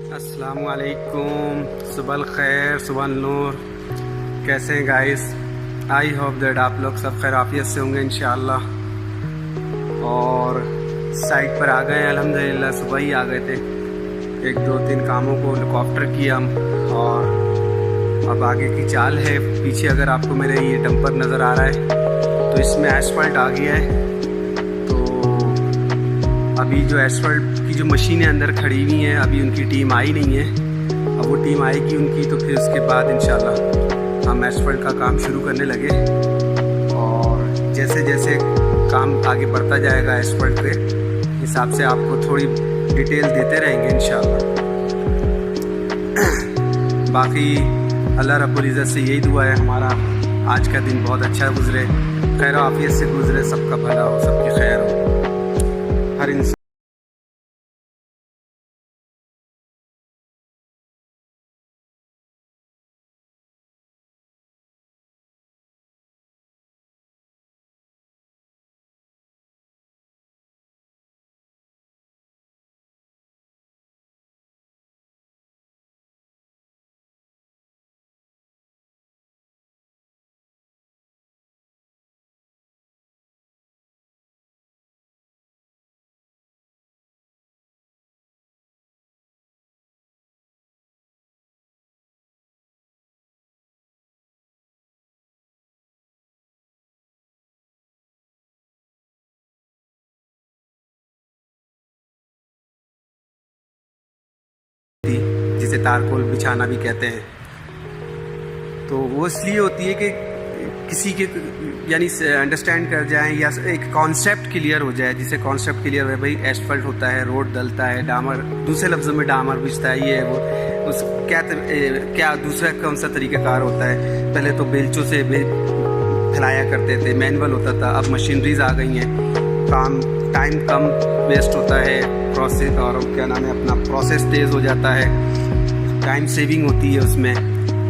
अस्सलामुअलैकुम, सुबह खैर, सुबह नूर। कैसे हैं गाइस? आई होप दैट आप लोग सब खैर आफियत से होंगे इंशाअल्लाह। और साइट पर आ गए हैं अल्हम्दुलिल्लाह, सुबह ही आ गए थे। एक दो तीन कामों को हेलीकॉप्टर किया हम, और अब आगे की चाल है। पीछे अगर आपको मेरे ये डंपर नज़र आ रहा है तो इसमें एसफल्ट आ गया है। अभी जो एसफल्ट की जो मशीनें अंदर खड़ी हुई हैं, अभी उनकी टीम आई नहीं है। अब वो टीम आएगी उनकी, तो फिर उसके बाद इंशाल्लाह हम एसफल्ट का काम शुरू करने लगे। और जैसे जैसे काम आगे बढ़ता जाएगा एसफल्ट के हिसाब से आपको थोड़ी डिटेल देते रहेंगे इंशाल्लाह। बाकी अल्लाह रब्बुल इज़्ज़त से यही दुआ है हमारा आज का दिन बहुत अच्छा गुजरे, खैर आफियत से गुजरे, सबका भला हो, सबकी खैर हो। हर इंसान जिसे तारकोल बिछाना भी कहते हैं, तो वो इसलिए होती है कि किसी के यानी अंडरस्टैंड कर जाएं या एक कॉन्सेप्ट क्लियर हो जाए। जिसे कॉन्सेप्ट क्लियर है, भाई एसफल्ट होता है, रोड डलता है, डामर, दूसरे लफ्ज़ों में डामर बिछता है, ये है वो। उस क्या दूसरा कौन सा तरीक़ाकार होता है? पहले तो बेलचों से फैलाया करते थे, मैनुअल होता था, अब मशीनरीज आ गई हैं, काम टाइम कम वेस्ट होता है, प्रोसेस और क्या नाम है अपना प्रोसेस तेज़ हो जाता है, टाइम सेविंग होती है उसमें।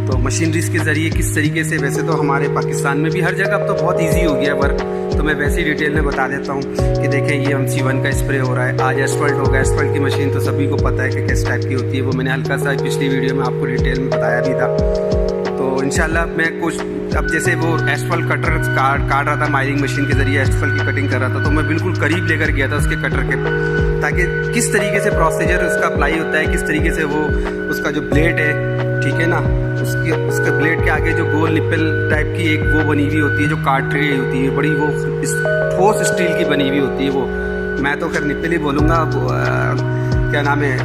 तो मशीनरीज के ज़रिए किस तरीके से, वैसे तो हमारे पाकिस्तान में भी हर जगह अब तो बहुत इजी हो गया है वर्क, तो मैं वैसे ही डिटेल में बता देता हूँ कि देखें ये MC1 का स्प्रे हो रहा है, आज एसफल्ट होगा। एसफल्ट की मशीन तो सभी को पता है कि किस टाइप की होती है, वो मैंने हल्का सा पिछली वीडियो में आपको डिटेल में बताया भी था। तो इंशाल्लाह मैं कुछ, अब जैसे वो एसफल्ट कटर काट रहा था माइलिंग मशीन के ज़रिए, एसफल्ट की कटिंग कर रहा था, तो मैं बिल्कुल करीब लेकर गया था उसके कटर के, ताकि किस तरीके से प्रोसीजर उसका अप्लाई होता है, किस तरीके से वो उसका जो ब्लेड है, ठीक है ना, उसके ब्लेड के आगे जो गोल निप्पल टाइप की एक वो बनी हुई होती है, जो काट रही होती है, बड़ी वो ठोस स्टील की बनी हुई होती है वो, मैं तो खैर निप्पल ही बोलूँगा, क्या नाम है,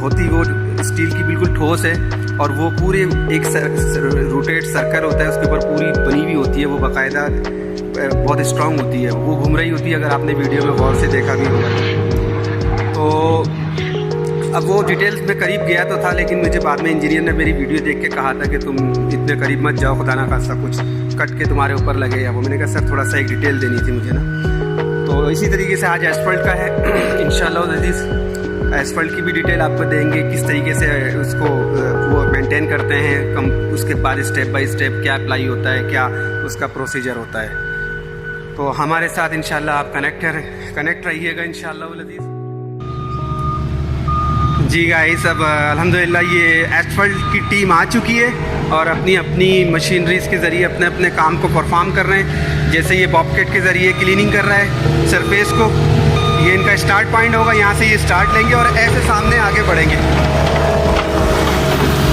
होती वो स्टील की बिल्कुल ठोस है, और वो पूरे एक रोटेट सर्कल होता है, उसके ऊपर पूरी बनी हुई होती है, वो बाकायदा बहुत स्ट्रांग होती है, वो घूम रही होती है, अगर आपने वीडियो में गौर से देखा भी होगा। तो अब वो डिटेल्स में करीब गया तो था, लेकिन मुझे बाद में इंजीनियर ने मेरी वीडियो देख के कहा था कि तुम इतने करीब मत जाओ, खुदा ना खासा कुछ कट के तुम्हारे ऊपर लगे या वो। मैंने कहा सर थोड़ा सा एक डिटेल देनी थी मुझे ना। तो इसी तरीके से आज एसफल्ट का है इंशाल्लाह अज़ीज़, एसफल्ट की भी डिटेल आपको देंगे, किस तरीके से उसको वो मेंटेन करते हैं, उसके बाद स्टेप बाय स्टेप क्या अप्लाई होता है, क्या उसका प्रोसीजर होता है। तो हमारे साथ इंशाल्लाह आप कनेक्ट रहिएगा इंशाल्लाह अज़ीज़। जी गाइस, अब अल्हम्दुलिल्लाह ये एसफल्ट की टीम आ चुकी है और अपनी अपनी मशीनरीज के ज़रिए अपने अपने काम को परफॉर्म कर रहे हैं। जैसे ये बॉबकेट के ज़रिए क्लीनिंग कर रहा है सरफेस को, ये इनका स्टार्ट पॉइंट होगा, यहाँ से ये स्टार्ट लेंगे और ऐसे सामने आगे बढ़ेंगे,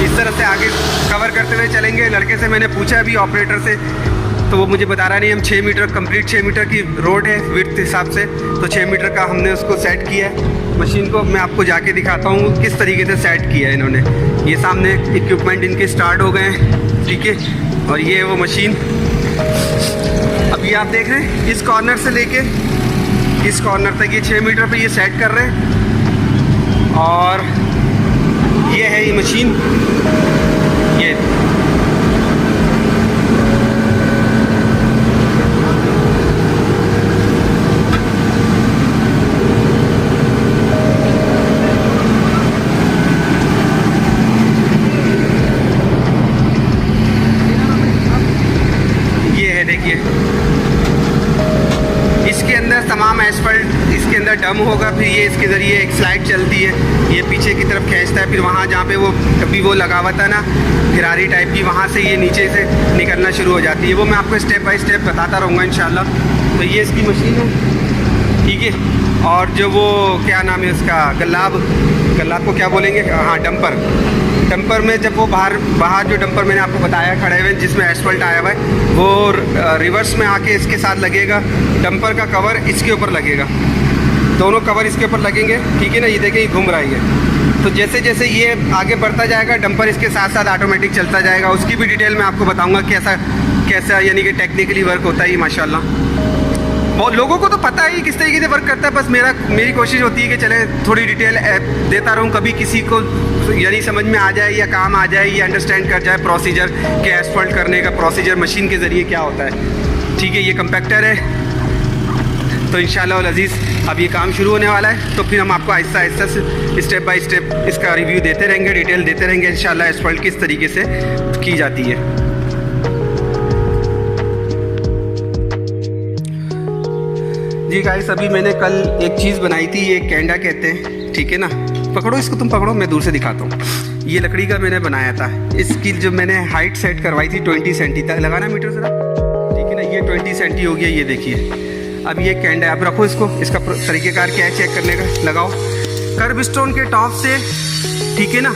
इस तरह से आगे कवर करते हुए चलेंगे। लड़के से मैंने पूछा अभी ऑपरेटर से, तो वो मुझे बता रहा नहीं, हम 6 मीटर कंप्लीट 6 मीटर की रोड है विड्थ हिसाब से, तो 6 मीटर का हमने उसको सेट किया है। मशीन को मैं आपको जाके दिखाता हूँ किस तरीके से सेट किया है इन्होंने। ये सामने इक्विपमेंट इनके स्टार्ट हो गए हैं, ठीक है, और ये वो मशीन अभी आप देख रहे हैं, इस कॉर्नर से लेके इस कॉर्नर तक ये 6 मीटर पे ये सेट कर रहे हैं। और ये है ये मशीन, ये देखिए, इसके अंदर तमाम एसफल्ट इसके अंदर डम होगा फिर ये इसके ज़रिए एक स्लाइड चलती है, ये पीछे की तरफ खींचता है, फिर वहाँ जहाँ पे वो कभी वो लगा हुआ था ना गिरारी टाइप की, वहाँ से ये नीचे से निकलना शुरू हो जाती है। वो मैं आपको स्टेप बाय स्टेप बताता रहूँगा इंशाल्लाह। तो ये इसकी मशीन है, ठीक है। और जो वो क्या नाम है उसका, गल्लाब को क्या बोलेंगे, हाँ डंपर में जब वो बाहर जो डंपर मैंने आपको बताया खड़े हुए जिसमें एस्फल्ट आया हुआ है, वो रिवर्स में आके इसके साथ लगेगा। डंपर का कवर इसके ऊपर लगेगा, दोनों कवर इसके ऊपर लगेंगे, ठीक है ना। ये देखें, ये घूम रहा है। तो जैसे जैसे ये आगे बढ़ता जाएगा, डंपर इसके साथ साथ ऑटोमेटिक चलता जाएगा। उसकी भी डिटेल मैं आपको बताऊंगा कैसा यानी कि टेक्निकली वर्क होता है ये माशाल्लाह। बहुत लोगों को तो पता है किस तरीके से वर्क करता है, बस मेरी कोशिश होती है कि चले थोड़ी डिटेल देता रहूँ, कभी किसी को यानी समझ में आ जाए या काम आ जाए या अंडरस्टैंड कर जाए प्रोसीजर के एस्फल्ट करने का प्रोसीजर मशीन के ज़रिए क्या होता है, ठीक है। ये कंपैक्टर है। तो इंशाल्लाह अज़ीज़ अब ये काम शुरू होने वाला है, तो फिर हम आपको आहिस्ता आहिस्ता से स्टेप बाय स्टेप इसका रिव्यू देते रहेंगे, डिटेल देते रहेंगे इंशाल्लाह एस्फल्ट किस तरीके से की जाती है। जी गाइस, अभी मैंने कल एक चीज़ बनाई थी, ये कैंडा कहते हैं, ठीक है ना। पकड़ो इसको, तुम पकड़ो, मैं दूर से दिखाता हूँ। ये लकड़ी का मैंने बनाया था। इसकी जो मैंने हाइट सेट करवाई थी 20 सेंटी तक, लगाना मीटर ज़रा, ठीक है ना। ये 20 सेंटी हो गया, ये देखिए। अब ये कैंडा है, आप रखो इसको। इसका तरीक़ेकार क्या है चेक करने का, लगाओ कर्ब स्टोन के टॉप से, ठीक है ना।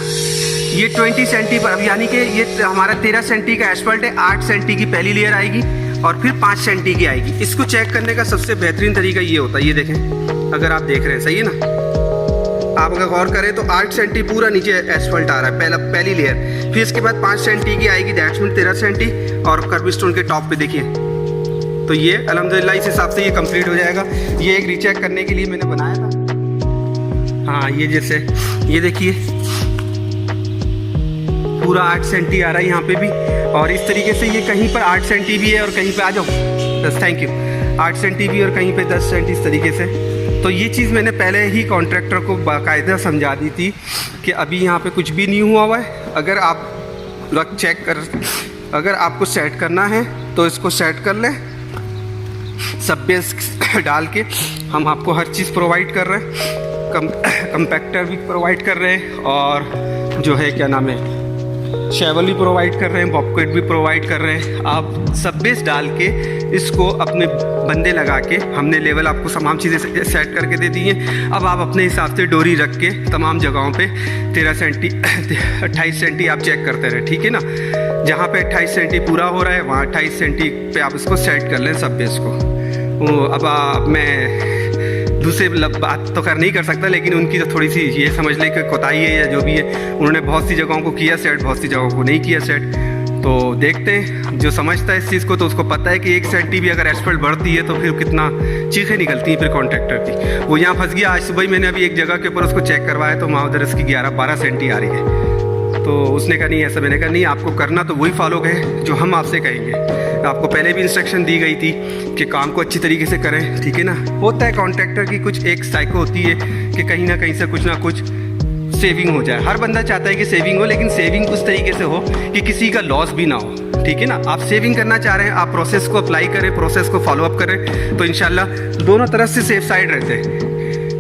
ये 20 सेंटी पर, अब यानी कि ये हमारा 13 सेंटी का एस्फल्ट है, 8 सेंटी की पहली लेयर आएगी और फिर 5 सेंटी की आएगी। इसको चेक करने का सबसे बेहतरीन तरीका ये होता है, ये देखें, अगर आप देख रहे हैं, सही है ना। आप अगर गौर करें तो 8 सेंटी पूरा नीचे एस्फल्ट आ रहा है, पहली लेयर। फिर इसके बाद 5 सेंटी की आएगी, दैट्स मीन 13 सेंटी, और कर्ब स्टोन के टॉप पे देखिए। तो ये अल्हम्दुलिल्लाह इस हिसाब से ये कंप्लीट हो जाएगा। ये एक रीचेक करने के लिए मैंने बनाया था। हाँ, ये जैसे ये देखिए पूरा 8 सेंटी आ रहा है यहाँ पे भी, और इस तरीके से ये कहीं पर 8 सेंटी भी है और कहीं पे, आ जाओ 10, थैंक यू, 8 सेंटी भी और कहीं पे 10 सेंटी, इस तरीके से। तो ये चीज़ मैंने पहले ही कॉन्ट्रैक्टर को बाकायदा समझा दी थी कि अभी यहाँ पे कुछ भी नहीं हुआ है। अगर आप अगर आपको सेट करना है तो इसको सेट कर लें, सब बेस डाल के। हम आपको हर चीज़ प्रोवाइड कर रहे हैं, कंपैक्टर भी प्रोवाइड कर रहे हैं, और जो है क्या नाम है, शेवल भी प्रोवाइड कर रहे हैं, बॉबकट भी प्रोवाइड कर रहे हैं। आप सब बेस डाल के इसको अपने बंदे लगा के, हमने लेवल आपको तमाम चीज़ें सेट करके दे दी हैं। अब आप अपने हिसाब से डोरी रख के तमाम जगहों पे 13 सेंटी 28 सेंटी आप चेक करते रहे, ठीक है ना। जहाँ पे 28 सेंटी पूरा हो रहा है वहाँ 28 सेंटी पे आप इसको सेट कर लें सब बेस को। अब मैं दूसरे बात तो कर नहीं कर सकता, लेकिन उनकी तो थोड़ी सी ये समझ लें कि कोताही है या जो भी है। उन्होंने बहुत सी जगहों को किया सेट, बहुत सी जगहों को नहीं किया सेट। तो देखते हैं, जो समझता है इस चीज़ को तो उसको पता है कि 1 सेंटी भी अगर एस्फल्ट बढ़ती है तो फिर कितना चीखें निकलती हैं फिर कॉन्ट्रैक्टर की। वो यहाँ फंस गया। आज सुबह ही मैंने अभी एक जगह के ऊपर उसको चेक करवाया तो वहाँ उधर इसकी 11-12 सेंटी आ रही है। तो उसने कहा नहीं ऐसा, मैंने कहा नहीं, आपको करना तो वही फॉलो है जो हम आपसे कहेंगे। आपको पहले भी इंस्ट्रक्शन दी गई थी कि काम को अच्छी तरीके से करें, ठीक है ना। होता है कॉन्ट्रैक्टर की कुछ एक साइको होती है कि कहीं ना कहीं से कुछ ना कुछ सेविंग हो जाए। हर बंदा चाहता है कि सेविंग हो, लेकिन सेविंग उस तरीके से हो कि किसी का लॉस भी ना हो, ठीक है ना। आप सेविंग करना चाह रहे हैं, आप प्रोसेस को अप्लाई करें, प्रोसेस को फॉलो अप करें, तो इंशाल्लाह दोनों तरफ से सेफ साइड रहते हैं।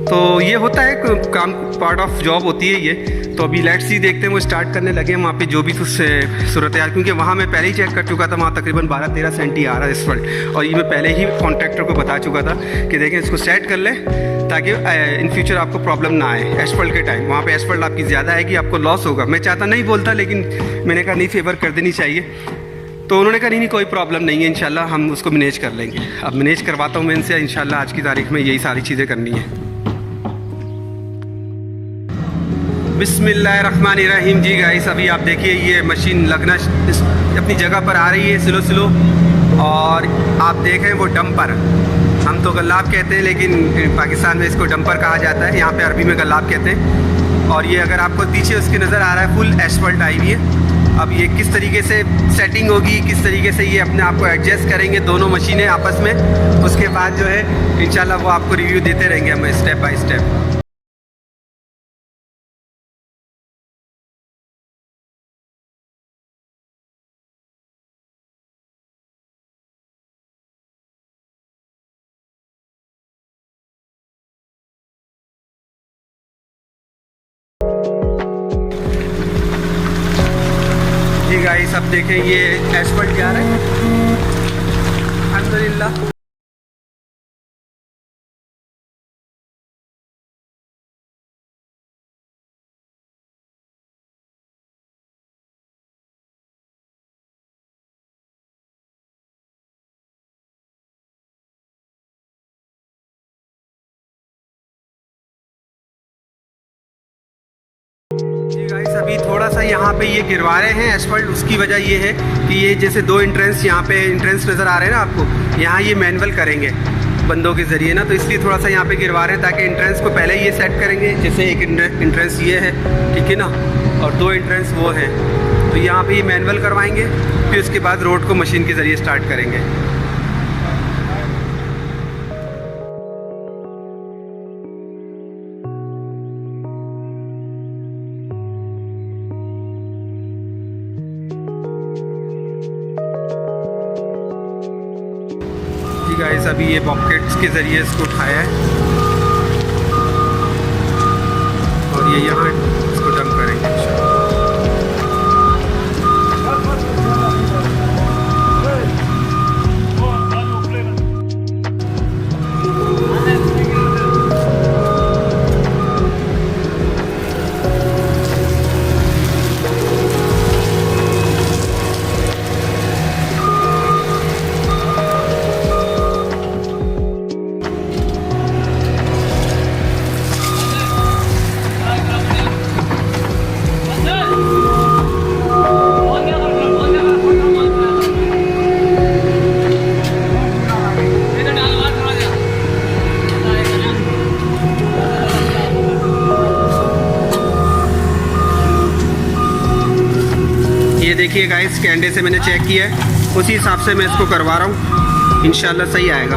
तो ये होता है काम, पार्ट ऑफ जॉब होती है ये। तो अभी लेट्स सी देखते हैं, वो स्टार्ट करने लगे हैं वहाँ पे जो भी सूरत हाल, क्योंकि वहाँ मैं पहले ही चेक कर चुका था, वहाँ तकरीबन 12-13 सेंटी आ रहा है एस्फल्ट। और ये मैं पहले ही कॉन्ट्रैक्टर को बता चुका था कि देखें इसको सेट कर लें ताकि इन फ्यूचर आपको प्रॉब्लम ना आए एस्फल्ट के टाइम। वहाँ पे एस्फल्ट आपकी ज़्यादा आएगी, आपको लॉस होगा। मैं चाहता नहीं बोलता, लेकिन मैंने कहा नहीं, फेवर कर देनी चाहिए। तो उन्होंने कहा नहीं कोई प्रॉब्लम नहीं है, इंशाल्लाह हम उसको मैनेज कर लेंगे। अब मैनेज करवाता हूँ मैं इनसे, इंशाल्लाह आज की तारीख में यही सारी चीज़ें करनी है। बिस्मिल्लाहिर्रहमानिर्रहीम। जी गाइस, अभी आप देखिए ये मशीन लगना अपनी जगह पर आ रही है स्लो। और आप देखें वो डंपर, हम तो गल्लाब कहते हैं लेकिन पाकिस्तान में इसको डंपर कहा जाता है, यहाँ पे अरबी में गल्लाब कहते हैं। और ये अगर आपको पीछे उसके नज़र आ रहा है फुल एस्फल्ट आई हुई है। अब ये किस तरीके से सेटिंग होगी, किस तरीके से ये अपने आप को एडजस्ट करेंगे दोनों मशीनें आपस में, उसके बाद जो है इंशाल्लाह वो आपको रिव्यू देते रहेंगे हम स्टेप बाय स्टेप। जी गाइस अब देखें ये एस्फल्ट जा रहा है अल्हम्दुलिल्लाह। जी गाइस अभी थोड़ा सा यहाँ पे ये गिरवा रहे हैं एस्फल्ट। उसकी वजह ये है कि ये जैसे दो एंट्रेंस यहाँ पे एंट्रेंस नज़र आ रहे हैं ना आपको, यहाँ ये मैनुअल करेंगे बंदों के ज़रिए ना, तो इसलिए थोड़ा सा यहाँ पे गिरवा रहे हैं ताकि एंट्रेंस को पहले ये सेट करेंगे। जैसे एक एंट्रेंस ये है, ठीक है ना, और दो एंट्रेंस वो है, तो यहाँ पे ये मैनुअल करवाएंगे, फिर उसके बाद रोड को मशीन के ज़रिए स्टार्ट करेंगे। जी गाइस अभी ये बॉकेट्स के ज़रिए इसको उठाया है और ये यहाँ इसको डंप करेंगे इंशाल्लाह। ये देखिए गाइस कैंडे से मैंने चेक किया है, उसी हिसाब से मैं इसको करवा रहा हूँ, इंशाल्लाह सही आएगा।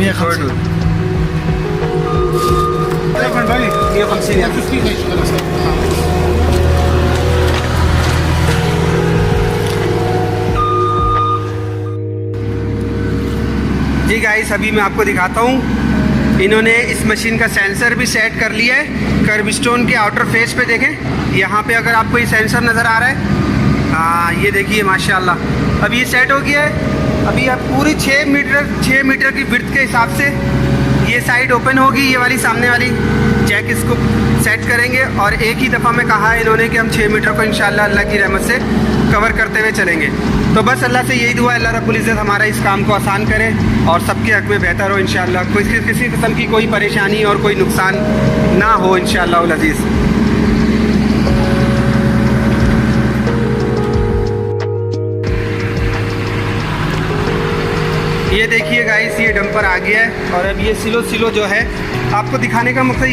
150 150 जी गाइस अभी मैं आपको दिखाता हूँ, इन्होंने इस मशीन का सेंसर भी सेट कर लिया है। कर्ब स्टोन के आउटर फेस पे देखें, यहाँ पे अगर आपको ये सेंसर नज़र आ रहा है, हाँ ये देखिए माशाल्लाह अब ये सेट हो गया है। अभी आप पूरी 6 मीटर की विड्थ के हिसाब से ये साइड ओपन होगी, ये वाली सामने वाली जैक इसको सेट करेंगे और एक ही दफ़ा में कहा है इन्होंने कि हम 6 मीटर को इंशाल्लाह अल्लाह की रहमत से कवर करते हुए चलेंगे। तो बस अल्लाह से यही दुआ है अल्लाह रब्बुल इज़्ज़त हमारा इस काम को आसान करे और सबके हक़ में बेहतर हो इंशाल्लाह, किसी किस्म की कोई परेशानी और कोई नुकसान ना हो इंशाल्लाह अज़ीज़। ये देखिए गाइस ये डंपर आ गया है और अब ये सिलो जो है आपको दिखाने का मकसद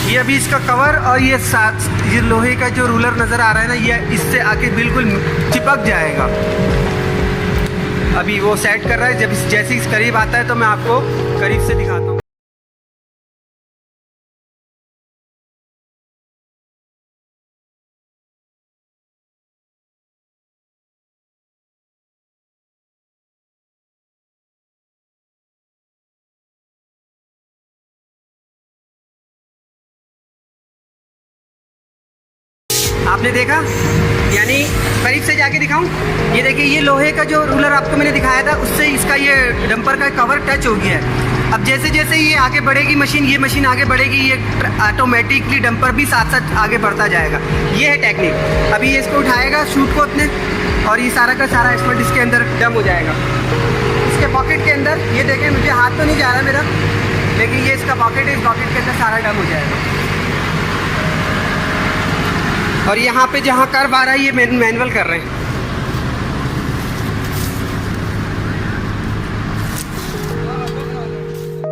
ये अभी इसका कवर और ये लोहे का जो रूलर नज़र आ रहा है ना, ये इससे आके बिल्कुल चिपक जाएगा। अभी वो सेट कर रहा है, जब जैसे इस करीब आता है तो मैं आपको करीब से दिखाता हूँ। आपने देखा, यानी करीब से जाके दिखाऊं, ये देखिए ये लोहे का जो रूलर आपको मैंने दिखाया था उससे इसका ये डंपर का कवर टच हो गया है। अब जैसे जैसे ये आगे बढ़ेगी मशीन, ये मशीन आगे बढ़ेगी, ये ऑटोमेटिकली डंपर भी साथ साथ आगे बढ़ता जाएगा। ये है टेक्निक। अभी ये इसको उठाएगा शूट को अपने और ये सारा का सारा एस्फल्ट इसके अंदर डम हो जाएगा। इसके पॉकेट के अंदर ये देखें, मुझे हाथ तो नहीं जा रहा मेरा, लेकिन ये इसका पॉकेट है, इस पॉकेट के अंदर सारा डम हो जाएगा। और यहाँ पे जहाँ कर्व आ रहा है ये मैनुअल कर रहे हैं।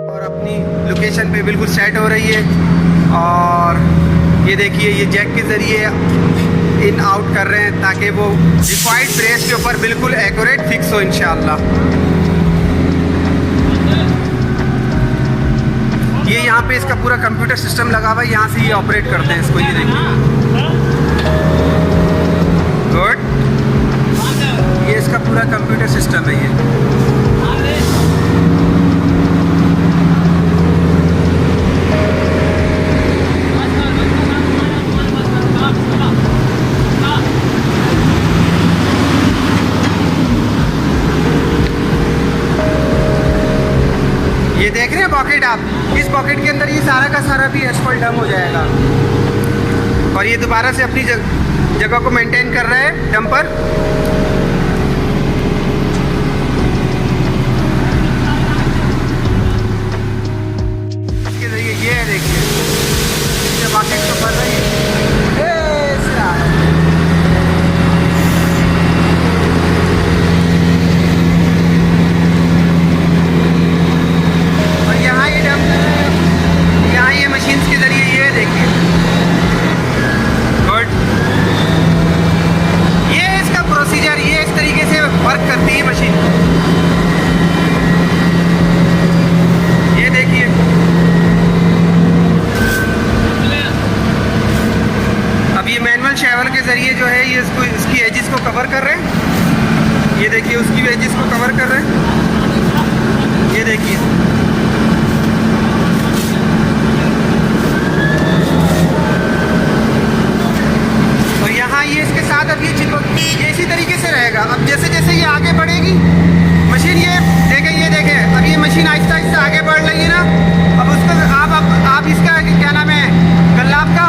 और अपनी लोकेशन पे बिल्कुल सेट हो रही है और ये देखिए ये जैक के ज़रिए इन आउट कर रहे हैं ताकि वो रिक्वायर्ड ब्रेस के ऊपर बिल्कुल एक्यूरेट फिक्स हो इंशाल्लाह। ये यहाँ पे इसका पूरा कंप्यूटर सिस्टम लगा हुआ है, यहाँ से ये ऑपरेट करते हैं इसको। ये देखिए गुड। ये इसका पूरा कंप्यूटर सिस्टम है ये। ये देख रहे हैं पॉकेट आप, इस पॉकेट के अंदर ये सारा का सारा भी एस्फल्ट डम हो जाएगा और ये दोबारा से अपनी जगह को मेंटेन कर रहा है डंपर। इसके जरिए ये है, देखिए ये पॉकेट को भर रही है। के ज़रिए जो है ये इसकी एजिस को कवर कर रहे हैं। ये देखिए उसकी भी एजिस को कवर कर रहे हैं। ये देखिए और यहाँ ये इसके साथ अब ये इसी तरीके से रहेगा। अब जैसे जैसे ये आगे बढ़ेगी मशीन, ये देखें अब ये मशीन आहिस्ता आहिस्ता आगे बढ़ रही है ना। अब उसको आप इसका क्या नाम है, गल्लाब का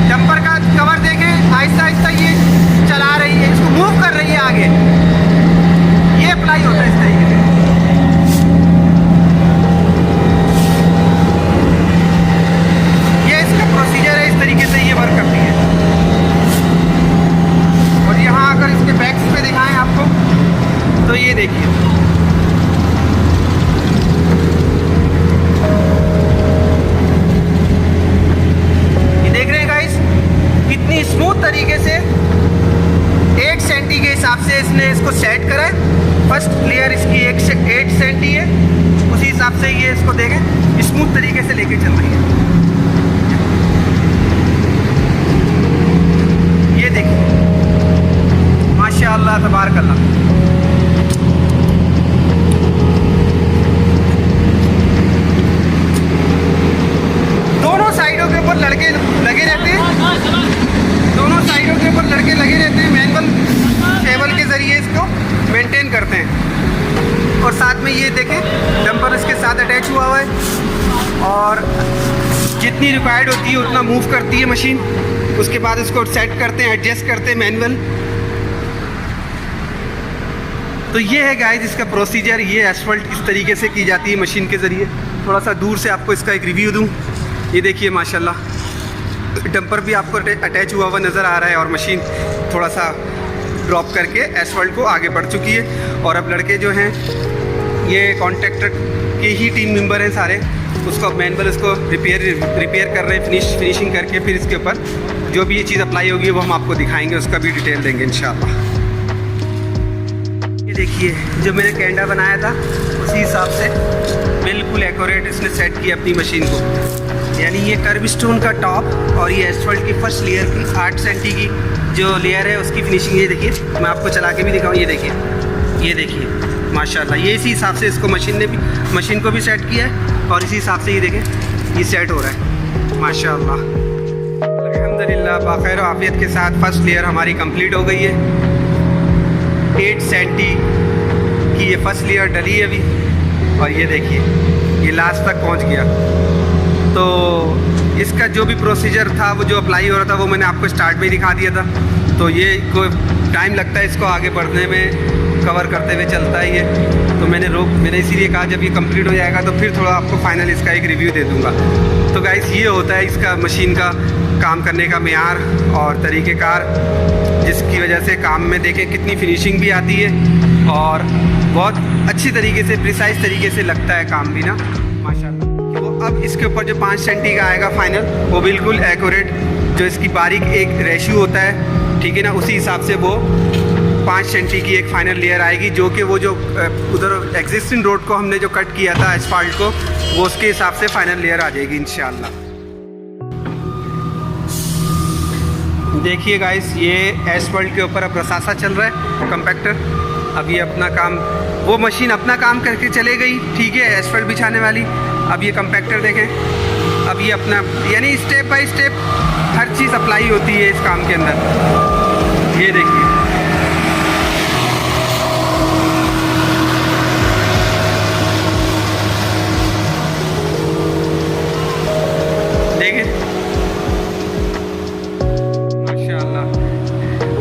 डंपर का कवर देखें, आहिस्ता आहिस्ता ये चला रही है, इसको मूव कर रही है आगे। ये अप्लाई होता है इस तरीके से। ये इसका प्रोसीजर है, इस तरीके से ये वर्क करती है। और यहाँ अगर इसके बैक्स पे दिखाएं आपको तो ये देखिए कितनी स्मूथ तरीके से 8 सेंटी के हिसाब से इसने इसको सेट करा है। फर्स्ट लेयर इसकी 8 सेंटी है, उसी हिसाब से ये इसको देखें स्मूथ तरीके से लेके चल रही है। ये देखिए माशाअल्लाह तबारकल्लाह। दोनों साइडों के ऊपर लड़के लगे रहते हैं, दोनों साइडों के ऊपर लड़के लगे रहते हैं, मैनुअल केबल के ज़रिए इसको मेंटेन करते हैं। और साथ में ये देखें डंपर इसके साथ अटैच हुआ हुआ है और जितनी रिक्वायर्ड होती है उतना मूव करती है मशीन। उसके बाद इसको सेट करते हैं, एडजस्ट करते हैं मैनुअल। तो ये है गाइस इसका प्रोसीजर। ये एस्फल्ट इस तरीके से की जाती है मशीन के ज़रिए। थोड़ा सा दूर से आपको इसका एक रिव्यू दूँ। ये देखिए माशाल्लाह डंपर भी आपको अटैच हुआ हुआ नज़र आ रहा है और मशीन थोड़ा सा ड्रॉप करके एस्फल्ट को आगे बढ़ चुकी है। और अब लड़के जो हैं ये कॉन्ट्रैक्टर के ही टीम मेंबर हैं सारे, उसको मैनुअल उसको रिपेयर कर रहे हैं, फिनिशिंग करके फिर इसके ऊपर जो भी ये चीज़ अप्लाई होगी वो हम आपको दिखाएंगे, उसका भी डिटेल देंगे इंशाल्लाह। ये देखिए जो मैंने कैंडा बनाया था उसी हिसाब से बिल्कुल एक्यूरेट इसने सेट किया अपनी मशीन को। यानी ये कर्व स्टोन का टॉप और ये एस्फल्ट की फर्स्ट लेयर की 8 सेंटी की जो लेयर है उसकी फिनिशिंग। ये देखिए मैं आपको चला के भी दिखाऊँ। ये देखिए माशाल्लाह ये इसी हिसाब से इसको मशीन को भी सेट किया है और इसी हिसाब से ये देखें ये सेट हो रहा है माशाल्लाह। अल्हम्दुलिल्लाह बाखैर आफियत के साथ फर्स्ट लेयर हमारी कंप्लीट हो गई है। 8 सेंटी की ये फर्स्ट लेयर डली है अभी और ये देखिए ये लास्ट तक पहुंच गया। तो इसका जो भी प्रोसीजर था वो जो अप्लाई हो रहा था वो मैंने आपको स्टार्ट में ही दिखा दिया था। तो ये कोई टाइम लगता है इसको आगे बढ़ने में, कवर करते हुए चलता है ये। तो मैंने इसीलिए कहा जब ये कंप्लीट हो जाएगा तो फिर थोड़ा आपको फाइनल इसका एक रिव्यू दे दूँगा। तो गाइस ये होता है इसका मशीन का काम करने का मेयार और तरीक़ेकार, जिसकी वजह से काम में देखें कितनी फिनिशिंग भी आती है और बहुत अच्छी तरीके से प्रिसाइज तरीके से लगता है काम भी ना माशाल्लाह। तो अब इसके ऊपर जो 5 सेंटी का आएगा फाइनल वो बिल्कुल एक्यूरेट जो इसकी बारीक एक रेशियो होता है, ठीक है ना, उसी हिसाब से वो 5 सेंटी की एक फाइनल लेयर आएगी जो कि वो जो उधर एग्जिस्टिंग रोड को हमने जो कट किया था एस्फाल्ट को वो उसके हिसाब से फाइनल लेयर आ जाएगी इंशाल्लाह। देखिए गाइस, ये एसफल्ट के ऊपर अब रसासा चल रहा है कंपैक्टर। अब ये अपना काम, वो मशीन अपना काम करके चले गई, ठीक है, एसफल्ट बिछाने वाली। अब ये कंपैक्टर देखें, अब ये अपना यानी step by step her cheese apply होती है इस काम के अंदर। ये देखिए,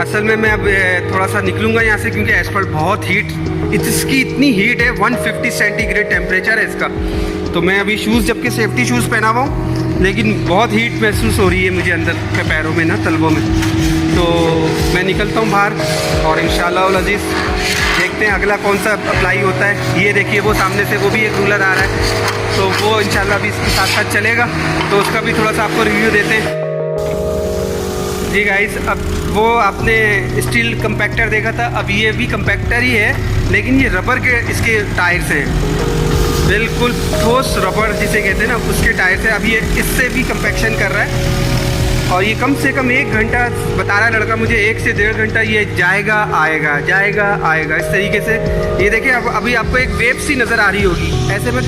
असल में मैं अब थोड़ा सा निकलूँगा यहाँ से, क्योंकि एसफल्ट बहुत हीट, इसकी इतनी हीट है, 150 सेंटीग्रेड टेम्परेचर है इसका। तो मैं अभी शूज़, जबकि सेफ्टी शूज़ पहना हुआ हूँ, लेकिन बहुत हीट महसूस हो रही है मुझे अंदर के पैरों में ना, तलवों में। तो मैं निकलता हूँ बाहर और इंशाअल्लाह उल अज़ीज़ देखते हैं अगला कौन सा अप्लाई होता है। ये देखिए, वो सामने से वो भी एक रूलर आ रहा है, तो वो इंशाअल्लाह अभी इसके साथ साथ चलेगा, तो उसका भी थोड़ा सा आपको रिव्यू देते हैं। जी गाइस, अब वो आपने स्टील कंपैक्टर देखा था, अब ये भी कंपैक्टर ही है, लेकिन ये रबर के इसके टायर्स हैं, बिल्कुल ठोस रबर जिसे कहते हैं ना, उसके टायर्स हैं। अब ये इससे भी कंपैक्शन कर रहा है, और ये कम से कम 1 घंटा बता रहा है लड़का मुझे, 1 से 1.5 घंटा ये जाएगा आएगा, जाएगा आएगा, इस तरीके से। ये देखिए, अब अभी आपको एक वेव सी नज़र आ रही होगी, ऐसे में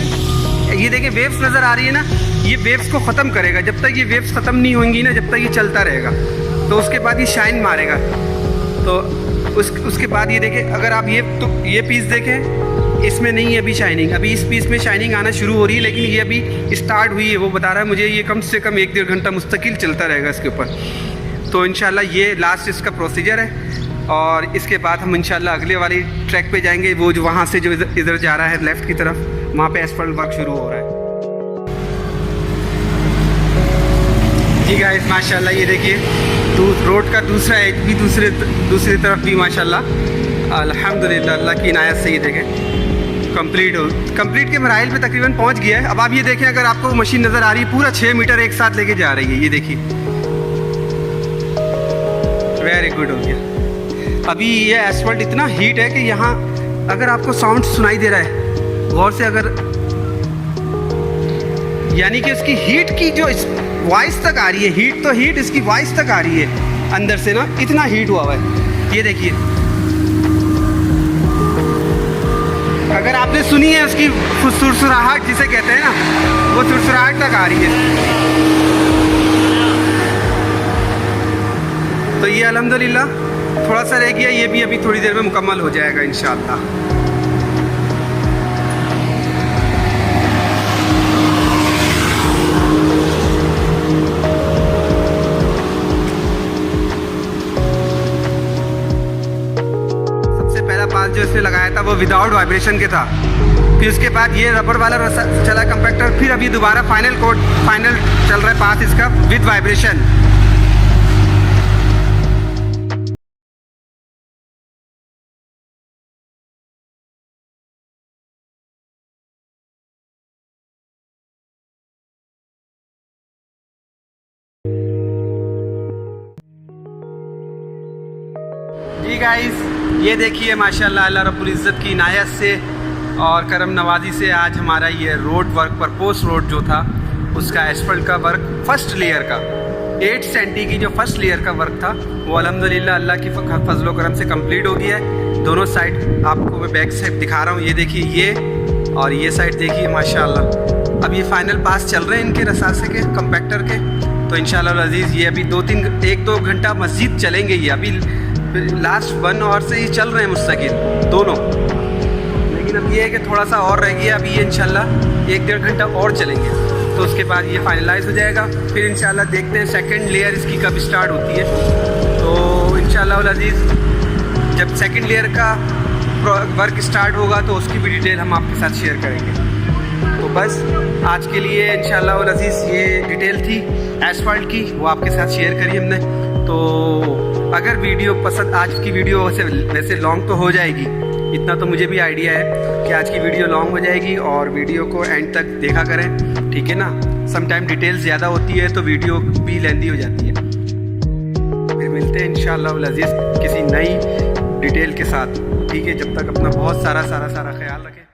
ये देखिए वेव्स नज़र आ रही है ना, ये वेव्स को ख़त्म करेगा। जब तक ये वेव्स ख़त्म नहीं होंगी ना, जब तक ये चलता रहेगा, तो उसके बाद ये शाइन मारेगा। तो उसके बाद ये देखें, अगर आप ये पीस देखें, इसमें नहीं है अभी शाइनिंग, अभी इस पीस में शाइनिंग आना शुरू हो रही है, लेकिन ये अभी स्टार्ट हुई है। वो बता रहा है मुझे ये कम से कम 1-1.5 घंटा मुस्तकिल चलता रहेगा इसके ऊपर। तो इंशाल्लाह ये लास्ट इसका प्रोसीजर है, और इसके बाद हम इंशाल्लाह अगले वाली ट्रैक पे जाएंगे, वो जो वहाँ से जो इधर जा रहा है लेफ़्ट की तरफ, वहाँ पे एसफल्ट वर्क शुरू हो रहा है। जी गाइस, माशाल्लाह ये देखिए, रोड का दूसरा एज भी दूसरी तरफ भी माशाल्लाह अल्हम्दुलिल्लाह अल्लाह की इनायत से ये देखें कंप्लीट के मराइल पे तकरीबन पहुंच गया है। अब आप ये देखें, अगर आपको मशीन नज़र आ रही है, पूरा 6 मीटर एक साथ लेके जा रही है, ये देखिए, वेरी गुड हो गया। अभी ये एसफल्ट इतना हीट है कि यहाँ अगर आपको साउंड सुनाई दे रहा है गौर से, अगर यानी कि उसकी हीट की जो वॉइस तक आ रही है, हीट तो हीट, इसकी वॉइस तक आ रही है अंदर से ना, इतना हीट हुआ हुआ है। ये देखिए, अगर आपने सुनी है उसकी सुरसुराहट जिसे कहते हैं ना, वो सुरसुराहट तक आ रही है। तो ये अल्हम्दुलिल्लाह थोड़ा सा रह गया, ये भी अभी थोड़ी देर में मुकम्मल हो जाएगा इंशाअल्लाह। जो इसने लगाया था वो विदाउट वाइब्रेशन के था, फिर उसके बाद ये रबर वाला चला कंपैक्टर, फिर अभी दोबारा फाइनल चल रहा है पास इसका विद वाइब्रेशन। जी गाइस, ये देखिए माशाल्लाह अल्लाह रब्बुल इज़्ज़त की इनायत से और करम नवाजी से आज हमारा ये रोड वर्क, परपोस रोड जो था उसका एसफल्ट का वर्क, फर्स्ट लेयर का 8 सेंटी की जो फर्स्ट लेयर का वर्क था, वो अल्हम्दुलिल्लाह अल्लाह की फजलो करम से कंप्लीट हो गया है। दोनों साइड आपको मैं बैक साइड दिखा रहा हूँ, ये देखिए, ये और ये साइड देखिए माशाल्लाह। अब ये फाइनल पास चल रहे हैं इनके रसासे के कंपैक्टर के, तो इंशाअल्लाह अज़ीज़ ये अभी 1-2 घंटा मज़ीद चलेंगे। ये अभी लास्ट 1 आवर से ही चल रहे हैं मुस्तकिल दोनों, लेकिन अब ये है कि थोड़ा सा और रह गया। अभी ये इंशाल्लाह 1-1.5 घंटा और चलेंगे, तो उसके बाद ये फाइनलाइज हो जाएगा। फिर इंशाल्लाह देखते हैं सेकंड लेयर इसकी कब स्टार्ट होती है। तो इंशाल्लाह उल अज़ीज़ जब सेकंड लेयर का वर्क स्टार्ट होगा तो उसकी भी डिटेल हम आपके साथ शेयर करेंगे। तो बस आज के लिए इंशाल्लाह उल अज़ीज़ ये डिटेल थी एसफल्ट की, वो आपके साथ शेयर करी हमने। तो अगर वीडियो पसंद, आज की वीडियो वैसे लॉन्ग तो हो जाएगी, इतना तो मुझे भी आइडिया है कि आज की वीडियो लॉन्ग हो जाएगी, और वीडियो को एंड तक देखा करें, ठीक है ना। सम टाइम डिटेल्स ज़्यादा होती है तो वीडियो भी लेंदी हो जाती है। फिर मिलते हैं इंशाअल्लाह उल अज़ीज़ किसी नई डिटेल के साथ, ठीक है। जब तक अपना बहुत सारा ख्याल रखें।